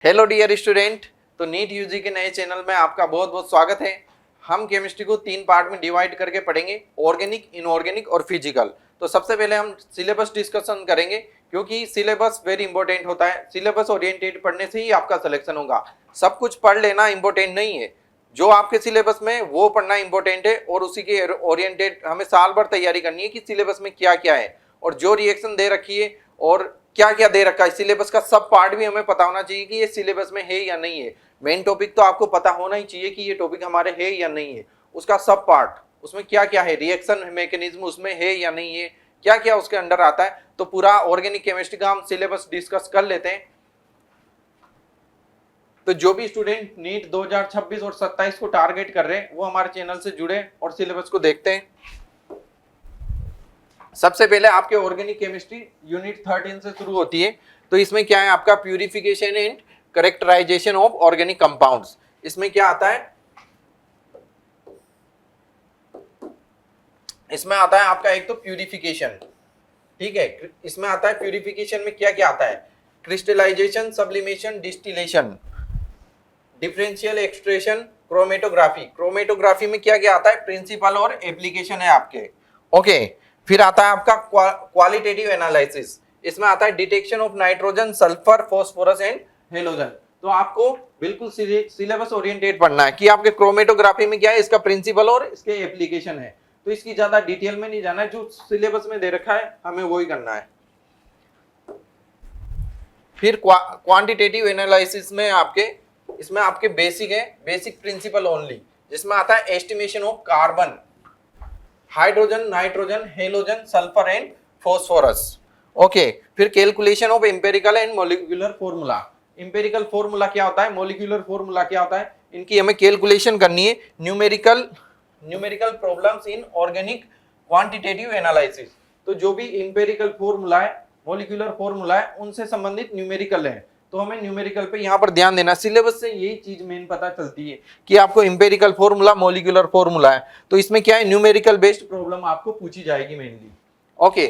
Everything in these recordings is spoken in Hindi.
हेलो डियर स्टूडेंट, तो नीट यूजी के नए चैनल में आपका बहुत बहुत स्वागत है। हम केमिस्ट्री को 3 पार्ट में डिवाइड करके पढ़ेंगे, ऑर्गेनिक, इनऑर्गेनिक और फिजिकल। तो सबसे पहले हम सिलेबस डिस्कशन करेंगे, क्योंकि सिलेबस वेरी इंपॉर्टेंट होता है। सिलेबस ओरिएंटेड पढ़ने से ही आपका सिलेक्शन होगा। सब कुछ पढ़ लेना इंपॉर्टेंट नहीं है, जो आपके सिलेबस में वो पढ़ना इंपॉर्टेंट है, और उसी के ओरिएंटेड हमें साल भर तैयारी करनी है कि सिलेबस में क्या क्या है और जो रिएक्शन दे रखी है और क्या क्या दे रखा है। सिलेबस का सब पार्ट भी हमें पता होना चाहिए कि ये सिलेबस में है या नहीं है। मेन टॉपिक तो आपको पता होना ही चाहिए कि ये टॉपिक हमारे है या नहीं है। उसका सब पार्ट, उसमें क्या क्या है, रिएक्शन मैकेनिज्म उसमें है या नहीं है, क्या क्या उसके अंडर आता है। तो पूरा ऑर्गेनिक केमिस्ट्री का हम सिलेबस डिस्कस कर लेते हैं। तो जो भी स्टूडेंट नीट 2026 और 27 को टारगेट कर रहे हैं वो हमारे चैनल से जुड़े और सिलेबस को देखते हैं। सबसे पहले आपके ऑर्गेनिक केमिस्ट्री यूनिट 13 से शुरू होती है। तो इसमें क्या है, आपका purification and characterisation of organic compounds. इसमें क्या आता है, इसमें आता है आपका एक तो प्यूरिफिकेशन, ठीक है। इसमें आता है प्यूरिफिकेशन में क्या क्या आता है, crystallisation, sublimation, distillation, differential extraction, chromatography. Chromatography में क्या क्या आता है, प्रिंसिपल और एप्लीकेशन है आपके। ओके, फिर आता है आपका क्वालिटेटिव एनालिसिस। इसमें आता है detection of nitrogen, sulphur, phosphorus and halogen. तो आपको बिल्कुल सिलेबस ओरिएंटेड पढ़ना है कि आपके क्रोमेटोग्राफी में क्या है, इसका प्रिंसिपल और इसके एप्लीकेशन है। तो इसकी ज्यादा डिटेल में नहीं जाना है, जो सिलेबस में दे रखा है हमें वही करना है। फिर क्वांटिटेटिव एनालिसिस में आपके, इसमें आपके बेसिक है, बेसिक प्रिंसिपल ओनली, जिसमें आता है estimation of carbon, hydrogen, nitrogen, halogen, sulphur and phosphorus. Okay, फिर calculation of empirical and molecular formula. Empirical formula क्या होता है, मॉलिक्यूलर फॉर्मूला क्या होता है, इनकी हमें कैलकुलेशन करनी है। Numerical problems in organic quantitative analysis. तो जो भी एम्पेरिकल फॉर्मूला है, मॉलिक्यूलर फॉर्मूला है, उनसे संबंधित न्यूमेरिकल है। तो हमें न्यूमेरिकल पे यहाँ पर ध्यान देना। सिलेबस से यही चीज मेन पता चलती है कि आपको एम्पेरिकल फॉर्मूला, मॉलिक्यूलर फॉर्मूला है, तो इसमें क्या है, न्यूमेरिकल बेस्ड प्रॉब्लम आपको पूछी जाएगी मेनली। ओके,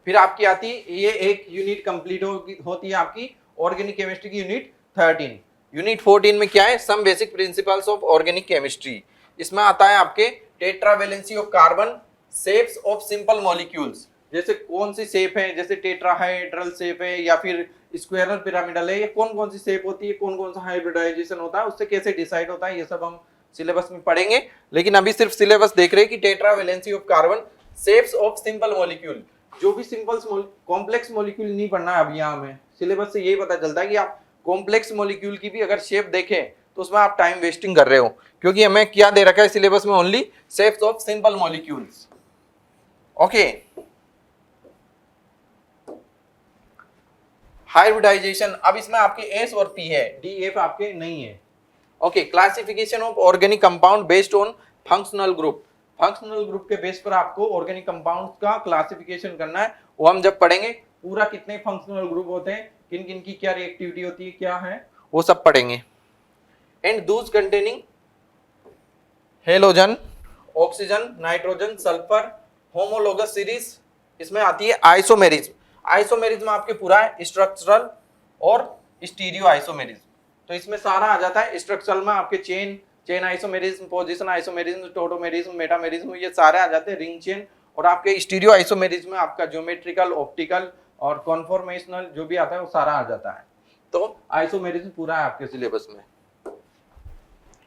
फिर आपकी आती है, ये एक यूनिट कंप्लीट होती है आपकी ऑर्गेनिक केमिस्ट्री की यूनिट 13। यूनिट 14 में क्या है, some basic principles of organic chemistry. इसमें आता है आपके tetravalency of carbon, shapes of simple molecules. जैसे कौन सी शेप है, जैसे टेट्राहाइड्रल शेप है या फिर स्क्वायरल पिरामिडल है, ये कौन कौन सी शेप होती है, कौन कौन सा हाइब्रिडाइजेशन होता है, उससे कैसे डिसाइड होता है, ये सब हम सिलेबस में पढ़ेंगे। लेकिन अभी सिर्फ सिलेबस देख रहे हैं कि tetravalency of carbon, shapes of simple molecule. जो भी सिंपल कॉम्प्लेक्स मॉलिक्यूल नहीं पढ़ना है अभी यहाँ में। सिलेबस से यही पता चलता है कि आप कॉम्प्लेक्स मॉलिक्यूल की भी अगर शेप देखें तो उसमें आप टाइम वेस्टिंग कर रहे हो, क्योंकि हमें क्या दे रखा है सिलेबस में, only shapes of simple molecules. Okay, hybridisation, अब इसमें आपके एस और पी है, डी एफ आपके नहीं है। Okay, classification of organic compound based on functional group. Functional group के बेस पर आपको ऑर्गेनिक कंपाउंड्स का क्लासिफिकेशन करना है, वो हम जब पढ़ेंगे पूरा कितने फंक्शनल ग्रुप होते हैं, किन किन की क्या रिएक्टिविटी होती है, क्या है, वो सब पढ़ेंगे। And Dooj containing halogen, oxygen, nitrogen, sulphur, homologous series. इसमें आती है आइसोमेरिज्म। आइसोमेरिज्म आपके पूरा है स्ट्रक्चरल और स्टीरियो आइसोमेरिज्म। तो इसमें सारा आ जाता है। स्ट्रक्चरल में आपके chain isomerism, position isomerism, tautomerism, metamerism, ये सारे आ जाते हैं, रिंग चेन। और आपके स्टीरियो आइसोमेरिज्म में आपका ज्योमेट्रिकल, ऑप्टिकल और कॉन्फॉर्मेशनल जो भी आता है वो सारा आ जाता है। तो आइसोमेरिज्म पूरा है आपके सिलेबस में।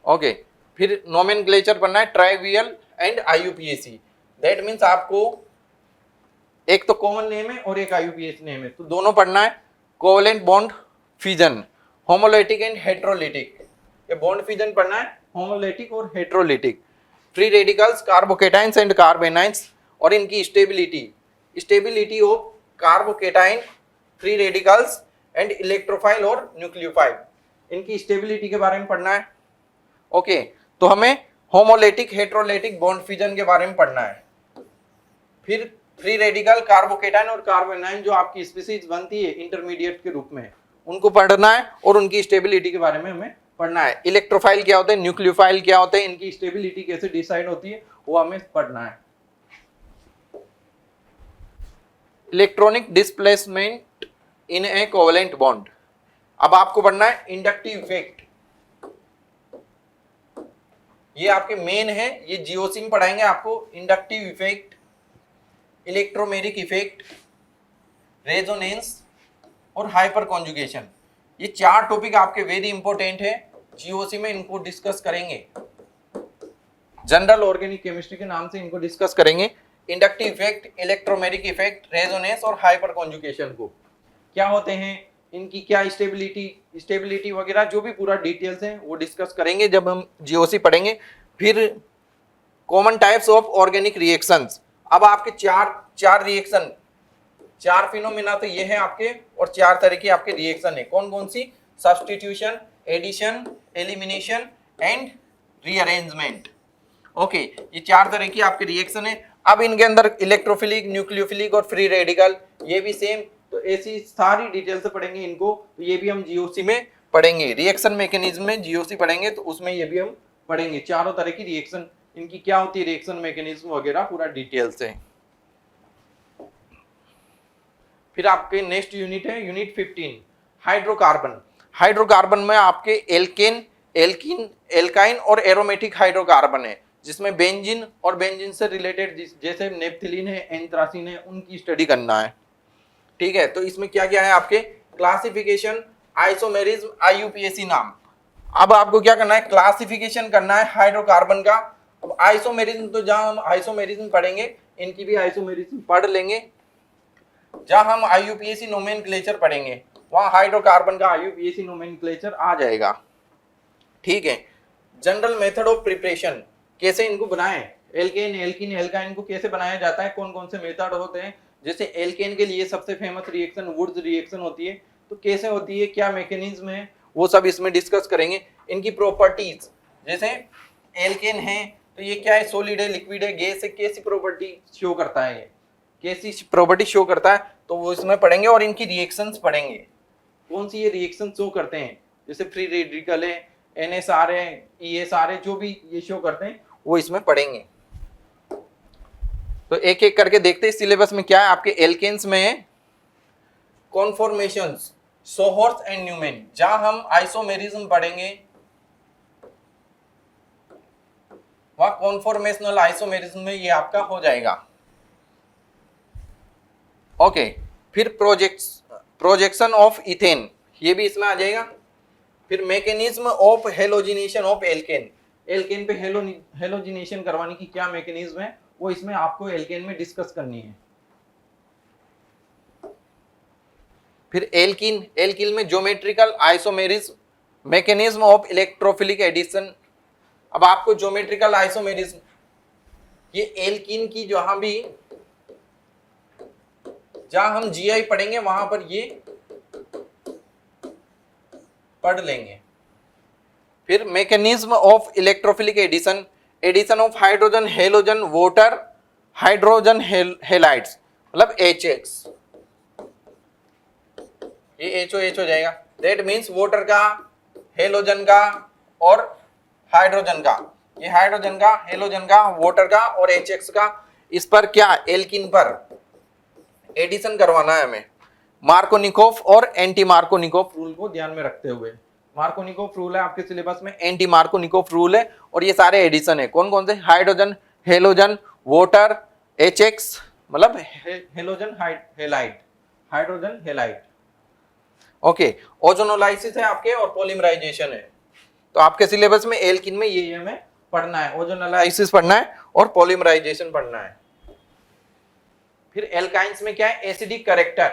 ओके, फिर नोमेनक्लेचर पढ़ना है, trivial and IUPAC. That means आपको एक तो कॉमन नेम है और एक आईयूपीएसी नेम है, तो दोनों पढ़ना है। Covalent bond fission, homolytic and heterolytic. ये बॉन्ड फिजन पढ़ना है, होमोलिटिक और heterolytic. Free radicals, carbocations and carbanions, और इनकी stability, stability of carbocation, free radicals and electrophile और न्यूक्लियोफाइल, इनकी स्टेबिलिटी के बारे में पढ़ना है। ओके, तो हमें होमोलिटिक, हेट्रोलिटिक, बॉन्ड फिजन के बारे में पढ़ना है। फिर फ्री रेडिकल, कार्बोकेटाइन और कार्बोनाइन जो आपकी स्पीसीज बनती है इंटरमीडिएट के रूप में, उनको पढ़ना है और उनकी स्टेबिलिटी के बारे में हमें पढ़ना है। इलेक्ट्रोफाइल क्या होते हैं, न्यूक्लियोफाइल क्या होते हैं, इनकी स्टेबिलिटी कैसे डिसाइड होती है, वो हमें पढ़ना है। Electronic displacement in A covalent bond. अब आपको पढ़ना है इंडक्टिव इफेक्ट, ये आपके मेन है, ये जीओसी में पढ़ाएंगे आपको। Inductive effect, electromeric effect, resonance और हाइपर कॉन्जुगेशन, ये 4 टॉपिक आपके वेरी इंपॉर्टेंट है जीओसी में, इनको डिस्कस करेंगे। जनरल ऑर्गेनिक केमिस्ट्री के नाम से इनको डिस्कस करेंगे। Inductive effect, electromeric effect, resonance और हाइपर कॉन्जुगेशन को क्या होते हैं, इनकी क्या स्टेबिलिटी वगैरह जो भी पूरा डिटेल्स है वो डिस्कस करेंगे जब हम जीओसी पढ़ेंगे। फिर common types of organic reactions, अब आपके चार रिएक्शन, 4 फिनोमेना तो ये है आपके, और 4 तरह की आपके रिएक्शन है। कौन कौन सी? Substitution, addition, elimination and rearrangement. Okay, ये 4 तरह की आपके रिएक्शन है। अब इनके अंदर इलेक्ट्रोफिलिक, न्यूक्लियोफिलिक और फ्री रेडिकल, ये भी सेम, तो ऐसी सारी डिटेल से पढ़ेंगे इनको, तो ये भी हम जीओसी में पढ़ेंगे। रिएक्शन मैकेनिज्म में जीओसी पढ़ेंगे तो उसमें ये भी हम पढ़ेंगे, चारों तरह की रिएक्शन, इनकी क्या होती है रिएक्शन मैकेनिज्म वगैरह पूरा डिटेल से। फिर आपके नेक्स्ट यूनिट है यूनिट 15 हाइड्रोकार्बन। हाइड्रोकार्बन में आपके एल्काइन और एरोमेटिक हाइड्रोकार्बन है, जिसमें बेंजीन और बेंजीन से रिलेटेड जैसे नेप्थलीन है, एंथ्रासीन है, उनकी स्टडी करना है। ठीक है, तो इसमें क्या क्या है आपके क्लासिफिकेशन, आइसोमेरिज्म, आईयूपीएसी नाम। अब आपको क्या करना है, क्लासिफिकेशन करना है हाइड्रोकार्बन का। अब आइसोमेरिज्म, तो जहां हम आइसोमेरिज्म पढ़ेंगे इनकी भी आइसोमेरिज्म पढ़ लेंगे। जहां हम आईयूपीएसी नोमेनक्लेचर पढ़ेंगे वहां हाइड्रोकार्बन का आईयूपीएसी नोमेनक्लेचर आ जाएगा। ठीक है, जनरल मेथड ऑफ प्रिपरेशन, कैसे इनको बनाएं, एल्केन, एल्कीन, एल्काइन को कैसे बनाया जाता है, कौन कौन से मेथड होते हैं। जैसे एल्केन के लिए सबसे फेमस रिएक्शन वुड्स रिएक्शन होती है, तो कैसे होती है, क्या मैकेनिज्म है, वो सब इसमें डिस्कस करेंगे। इनकी प्रॉपर्टीज, जैसे एल्केन है तो ये क्या है, सॉलिड है, लिक्विड है, गैस है, कैसी प्रॉपर्टी शो करता है, ये कैसी प्रॉपर्टी शो करता है, तो वो इसमें पढ़ेंगे। और इनकी रिएक्शंस पढ़ेंगे, कौन सी ये रिएक्शन शो करते हैं, जैसे फ्री रेडिकल है, NSR है, ESR है, जो भी ये शो करते हैं वो इसमें पढ़ेंगे। तो एक एक करके देखते हैं सिलेबस में क्या है। आपके एल्केन्स में कॉन्फॉर्मेशंस, सोहर्स एंड न्यूमैन, जहां हम आइसोमेरिज्म पढ़ेंगे वहां कॉन्फॉर्मेशनल आइसोमेरिज्म में ये आपका हो जाएगा। ओके, फिर प्रोजेक्शन ऑफ इथेन, ये भी इसमें आ जाएगा। फिर mechanism of halogenation of alkane, alkane पे हेलोजिनेशन करवाने की क्या मैकेनिज्म है वो इसमें आपको एल्केन में डिस्कस करनी है। फिर एल्किल में geometrical isomerism, mechanism of electrophilic addition. अब आपको ज्योमेट्रिकल आइसोमेरिज्म, ये एल्कीन की जहां हम जीआई पढ़ेंगे वहां पर ये पढ़ लेंगे। फिर mechanism of electrophilic addition, addition of hydrogen, halogen, water, hydrogen halides, मतलब HX, ये HOH हो जाएगा। दैट मीन्स वाटर का, हेलोजन का और हाइड्रोजन का, ये हाइड्रोजन का, हेलोजन का, वाटर का और HX का, इस पर क्या, एल्किन पर एडिशन करवाना है हमें। मार्कोनिकोफ और एंटी मार्कोनिकोफ रूल को ध्यान में रखते हुए, मार्कोनिकोफ रूल है आपके सिलेबस में, एंटी मार्कोनिकोफ रूल है, और ये सारे एडिशन है। कौन कौन से, हाइड्रोजन, हेलोजन, वाटर, HX, मतलब halogen halide, hydrogen halide. Okay, ozonolysis है आपके और पॉलीमराइजेशन है। तो आपके सिलेबस में एल्किन में ये हमें पढ़ना है, ओजोनोलाइसिस पढ़ना है और पॉलीमराइजेशन पढ़ना है। फिर एल्काइंस में क्या है, acidic character,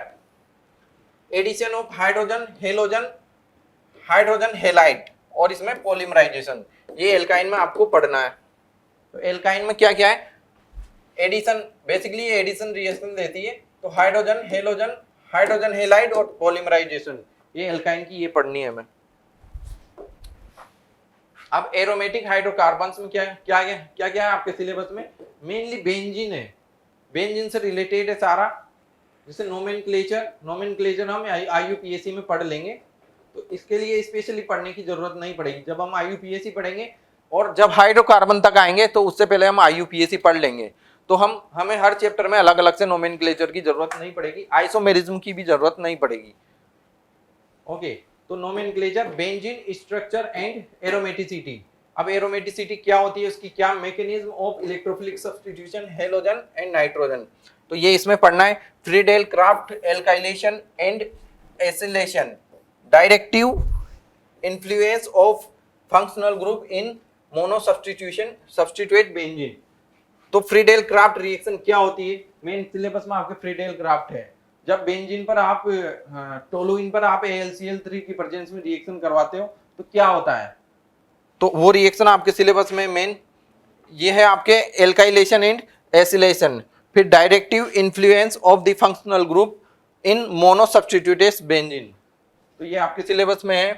addition of hydrogen, halogen, hydrogen halide और इसमें पॉलीमराइजेशन, ये एल्काइन में आपको पढ़ना है। तो एल्काइन में क्या क्या है, एडिशन, बेसिकली ये एडिशन रिएक्शन देती है, तो हाइड्रोजन, हेलोजन, हाइड्रोजन हेलाइड और पॉलीमराइजेशन, ये एल्काइन की ये पढ़नी है हमें। अब एरोमेटिक हाइड्रोकार्बन्स में क्या है आपके सिलेबस में, मेनली बेंजीन है, बेंजीन से रिलेटेड है सारा। जैसे नोमेनक्लेचर हम आईयूपीएसी में पढ़ लेंगे, तो इसके लिए स्पेशली पढ़ने की जरूरत नहीं पड़ेगी। जब हम आईयूपीएसी पढ़ेंगे और जब हाइड्रोकार्बन तक आएंगे तो उससे पहले हम आईयूपीएसी पढ़ लेंगे, तो हमें हर चैप्टर में अलग अलग से नोमेनक्लेचर की जरूरत नहीं पड़ेगी, आइसोमेरिज्म की भी जरूरत नहीं पड़ेगी। ओके, तो nomenclature, benzene structure and aromaticity. अब एरोमेटिसिटी क्या होती है, उसकी क्या mechanism of electrophilic substitution halogen and nitrogen, तो ये इसमें पढ़ना है। Friedel Crafts alkylation and acylation, directive influence of functional group in mono substitution substitute benzene. तो फ्रीडेल क्राफ्ट रिएक्शन क्या होती है, मेन सिलेबस में आपके फ्रीडेल क्राफ्ट है। जब बेंजीन पर आप टोलुइन पर आप AlCl3 की प्रेजेंस में रिएक्शन करवाते हो तो क्या होता है, तो वो रिएक्शन आपके सिलेबस में मेन ये है आपके एल्काइलेशन एंड एसिलेशन। फिर directive influence of the functional group in mono substituted benzene, तो ये आपके सिलेबस में है।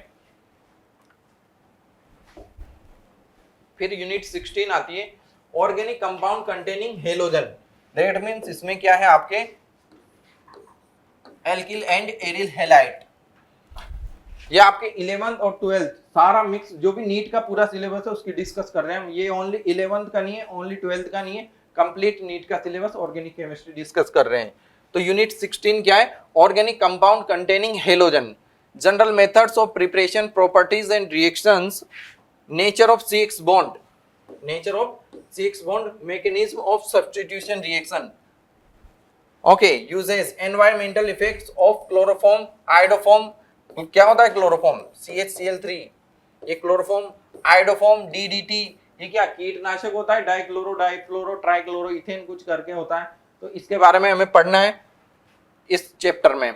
फिर यूनिट 16 आती है, organic compound containing halogen. That means इसमें क्या है आपके एल्किल एंड एरिल हैलाइड। ये आपके 11th और 12th सारा मिक्स, जो भी नीट का पूरा सिलेबस है उसकी डिस्कस कर रहे हैं हम। ये ओनली 11th का नहीं है, ओनली 12th का नहीं है, कंप्लीट नीट का सिलेबस ऑर्गेनिक केमिस्ट्री डिस्कस कर रहे हैं। तो यूनिट 16 क्या है, organic compound containing halogen, general methods of preparation, properties and reactions, nature of CX bond, nature of CX bond, mechanism of substitution reaction. Okay, uses, environmental effects of chloroform, iodoform. क्या होता है क्लोरोफॉर्म, CHCl3, ये क्लोरोफॉर्म, आयोडोफॉर्म, DDT, ये क्या कीटनाशक होता है, डाइक्लोरो डाइफ्लोरो ट्राइक्लोरो इथेन कुछ करके होता है। तो इसके बारे में हमें पढ़ना है इस चैप्टर में।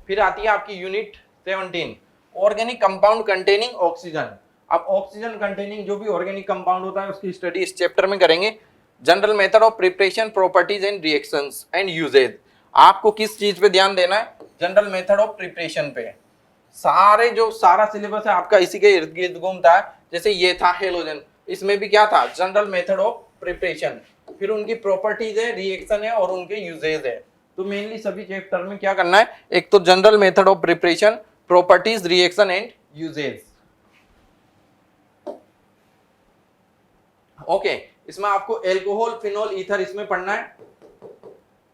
फिर आती है आपकी unit 17, organic compound containing oxygen. अब ऑक्सीजन कंटेनिंग जो भी ऑर्गेनिक कंपाउंड होता है उसकी स्टडी इस चैप्टर में करेंगे। General method of preparation, properties and reactions and uses. आपको किस चीज पे ध्यान देना है, जनरल मेथड ऑफ प्रिपरेशन पे। सारे जो सारा सिलेबस है आपका इसी के इर्द गिर्द घूमता है। जैसे ये था हेलोजन, इसमें भी क्या था, जनरल मेथड ऑफ प्रिपरेशन, फिर उनकी प्रॉपर्टीज है, रिएक्शन है और उनके यूजेज है। तो मेनली सभी चैप्टर में क्या करना है, एक तो general method of preparation, properties, reaction and uses. Okay, इसमें आपको एल्कोहल, फिनोल, ईथर इसमें पढ़ना है।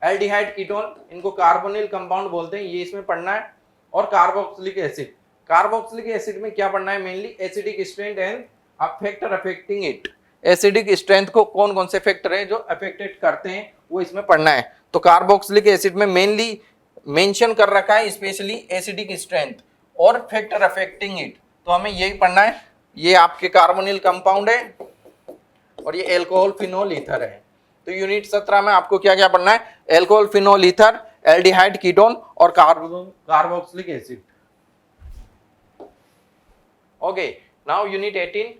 एल्डिहाइड, कीटोन, इनको कार्बोनिल कंपाउंड बोलते हैं, ये इसमें पढ़ना है। और कार्बोक्सिलिक एसिड, कार्बोक्सिलिक एसिड में क्या पढ़ना है, mainly acidic strength and factor affecting it. Acidic strength को कौन कौन से फैक्टर है जो अफेक्टेड करते हैं वो इसमें पढ़ना है। तो कार्बोक्सिलिक एसिड में मेनली मेंशन कर रखा है स्पेशली एसिडिक स्ट्रेंथ और फैक्टर अफेक्टिंग इट, तो हमें यही पढ़ना है। ये आपके कार्बोनिल कंपाउंड है और ये एल्कोहल, फिनोल, ईथर है। तो यूनिट 17 में आपको क्या क्या पढ़ना है, alcohol, phenol, ether, aldehyde, ketone और carboxylic acid. Okay, now unit 18,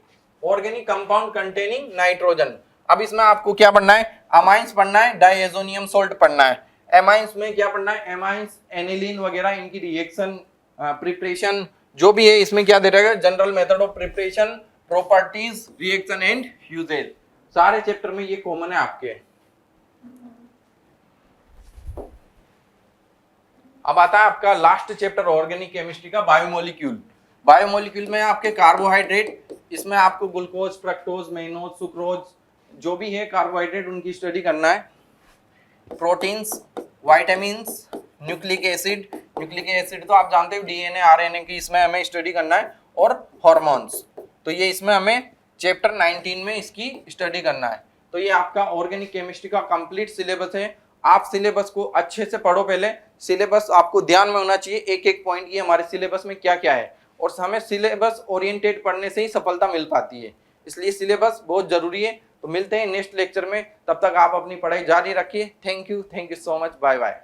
organic compound containing nitrogen. अब इसमें आपको क्या पढ़ना है, अमाइंस पढ़ना है, डाइएजोनियम सॉल्ट पढ़ना है। एमाइंस में क्या पढ़ना है, एमाइंस, एनिलीन वगैरह, इनकी रिएक्शन, प्रिपरेशन जो भी है इसमें क्या दे रहेगा, general method of preparation, properties, reaction and uses. सारे चैप्टर में ये कॉमन है आपके। अब आता है आपका लास्ट चैप्टर ऑर्गेनिक केमिस्ट्री का, बायोमोलिक्यूल। बायोमोलिक्यूल में आपके कार्बोहाइड्रेट, इसमें आपको ग्लूकोज, फ्रक्टोज, मेनोज, सुक्रोज जो भी है कार्बोहाइड्रेट उनकी स्टडी करना है। Proteins, vitamins, nucleic acid, nucleic acid तो आप जानते हो DNA RNA की इसमें हमें स्टडी करना है, और हार्मोन्स, तो ये इसमें हमें चैप्टर 19 में इसकी स्टडी करना है। तो ये आपका ऑर्गेनिक केमिस्ट्री का कंप्लीट सिलेबस है। आप सिलेबस को अच्छे से पढ़ो, पहले सिलेबस आपको ध्यान में होना चाहिए, एक एक पॉइंट ये हमारे सिलेबस में क्या क्या है, और हमें सिलेबस ओरिएंटेड पढ़ने से ही सफलता मिल पाती है, इसलिए सिलेबस बहुत जरूरी है। तो मिलते हैं नेक्स्ट लेक्चर में, तब तक आप अपनी पढ़ाई जारी रखिए। Thank you so much, bye bye.